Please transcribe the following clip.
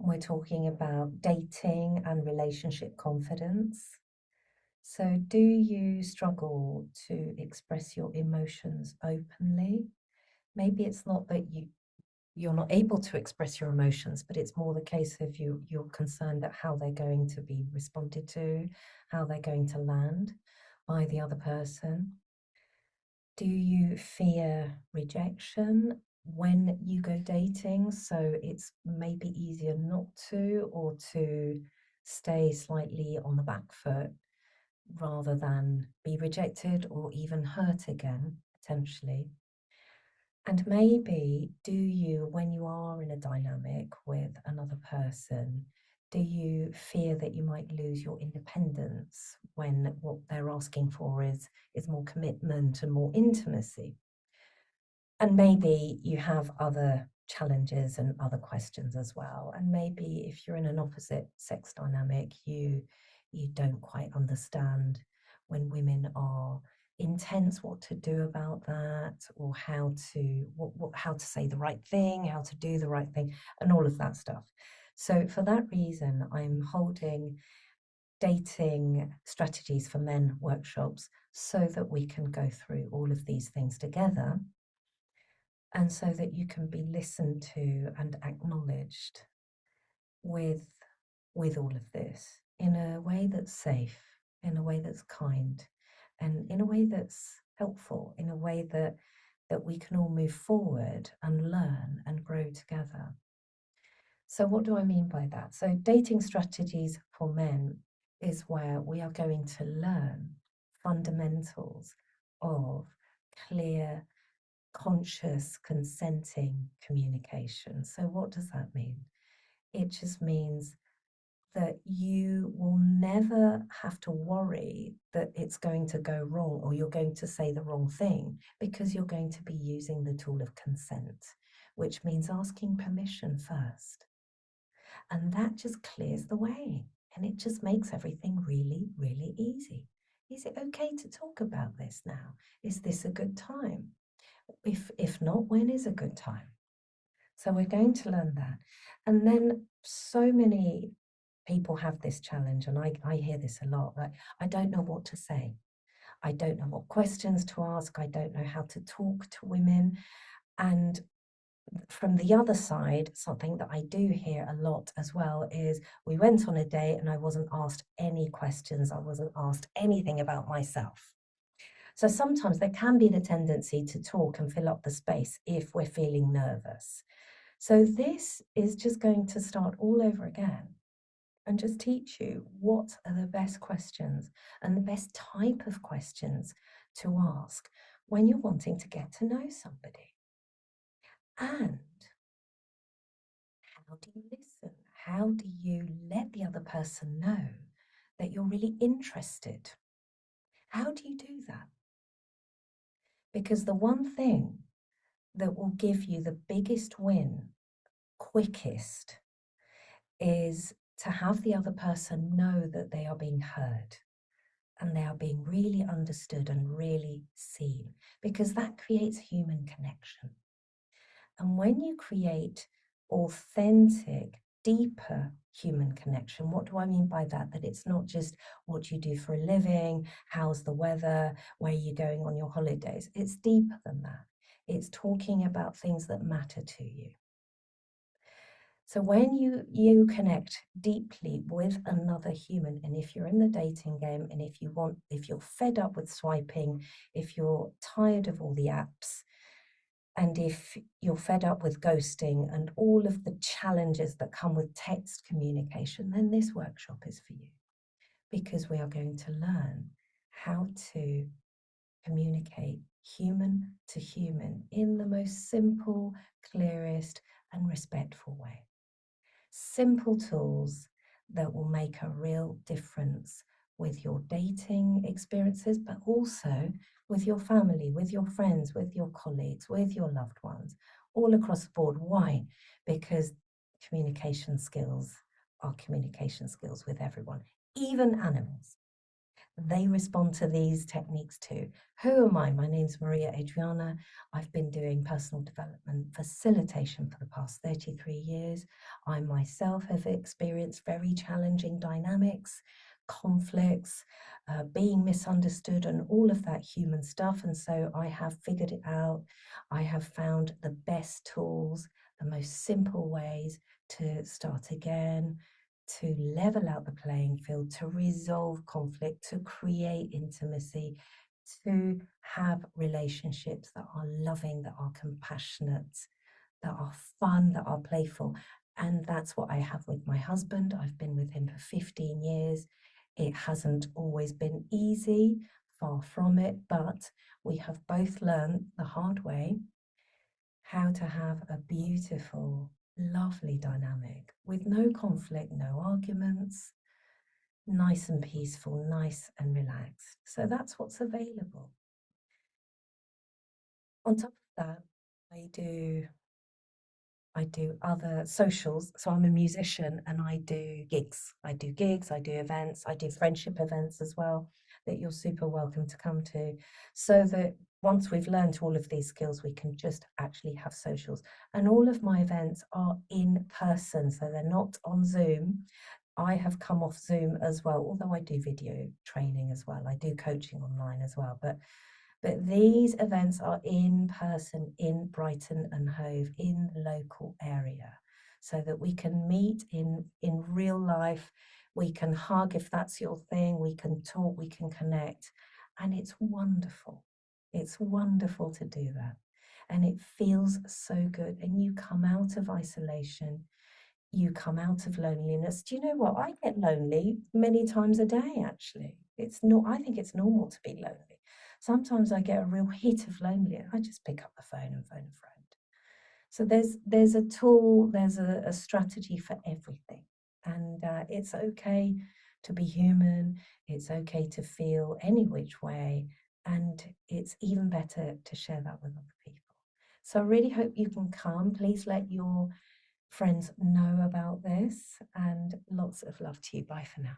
We're talking about dating and relationship confidence. So, do you struggle to express your emotions openly? Maybe it's not that you're not able to express your emotions, but it's more the case of you're concerned at how they're going to be responded to, how they're going to land by the other person. Do you fear rejection when you go dating? So it's maybe easier not to, or to stay slightly on the back foot rather than be rejected or even hurt again, potentially. And maybe, do you, when you are in a dynamic with another person, do you fear that you might lose your independence when what they're asking for is more commitment and more intimacy? And maybe you have other challenges and other questions as well. And maybe if you're in an opposite sex dynamic, you don't quite understand when women are intense, what to do about that, or how to how to say the right thing, how to do the right thing, and all of that stuff. So for that reason, I'm holding dating strategies for men workshops so that we can go through all of these things together, and so that you can be listened to and acknowledged with all of this in a way that's safe, in a way that's kind, and in a way that's helpful, in a way that we can all move forward and learn and grow together. So what do I mean by that? So dating strategies for men is where we are going to learn fundamentals of clear, conscious, consenting communication. So what does that mean? It just means that you will never have to worry that it's going to go wrong or you're going to say the wrong thing, because you're going to be using the tool of consent, which means asking permission first. And that just clears the way, and it just makes everything really, really easy. Is it okay to talk about this now? Is this a good time? If not, when is a good time? So we're going to learn that. And then so many people have this challenge, and I hear this a lot, like, I don't know what to say. I don't know what questions to ask. I don't know how to talk to women. And from the other side, something that I do hear a lot as well is, we went on a date and I wasn't asked any questions. I wasn't asked anything about myself. So sometimes there can be the tendency to talk and fill up the space if we're feeling nervous. So this is just going to start all over again and just teach you what are the best questions and the best type of questions to ask when you're wanting to get to know somebody. And how do you listen? How do you let the other person know that you're really interested? How do you do that? Because the one thing that will give you the biggest win quickest is to have the other person know that they are being heard and they are being really understood and really seen, because that creates human connection. And when you create authentic, deeper human connection, what do I mean by that? That it's not just what you do for a living, how's the weather, where are you going on your holidays. It's deeper than that. It's talking about things that matter to you. So when you connect deeply with another human, and if you're in the dating game, and if you're fed up with swiping, if you're tired of all the apps, and if you're fed up with ghosting and all of the challenges that come with text communication, then this workshop is for you, because we are going to learn how to communicate human to human in the most simple, clearest, and respectful way. Simple tools that will make a real difference with your dating experiences, but also with your family, with your friends, with your colleagues, with your loved ones, all across the board. Why? Because communication skills are communication skills with everyone, even animals. they respond to these techniques too. Who am I? My name's Maria Adriana. I've been doing personal development facilitation for the past 33 years. I myself have experienced very challenging dynamics, conflicts, being misunderstood, and all of that human stuff. And so I have figured it out. I have found the best tools, the most simple ways to start again, to level out the playing field, to resolve conflict, to create intimacy, to have relationships that are loving, that are compassionate, that are fun, that are playful. And that's what I have with my husband. I've been with him for 15 years. It hasn't always been easy, far from it, but we have both learned the hard way how to have a beautiful, lovely dynamic with no conflict, no arguments, nice and peaceful, nice and relaxed. So that's what's available. On top of that, I do other socials. So I'm a musician and I do gigs. I do events, I do friendship events as well that you're super welcome to come to. So that once we've learned all of these skills, we can just actually have socials. And all of my events are in person, so they're not on Zoom. I have come off Zoom as well, although I do video training as well. I do coaching online as well, but these events are in person in Brighton and Hove, in the local area, so that we can meet in real life. We can hug if that's your thing. We can talk, we can connect. And it's wonderful. It's wonderful to do that. And it feels so good. And you come out of isolation. You come out of loneliness. Do you know what? I get lonely many times a day, actually. I think it's normal to be lonely. Sometimes I get a real hit of loneliness. I just pick up the phone and phone a friend. So there's a tool, there's a strategy for everything. And it's okay to be human. It's okay to feel any which way. And it's even better to share that with other people. So I really hope you can come. Please let your friends know about this, and lots of love to you. Bye for now.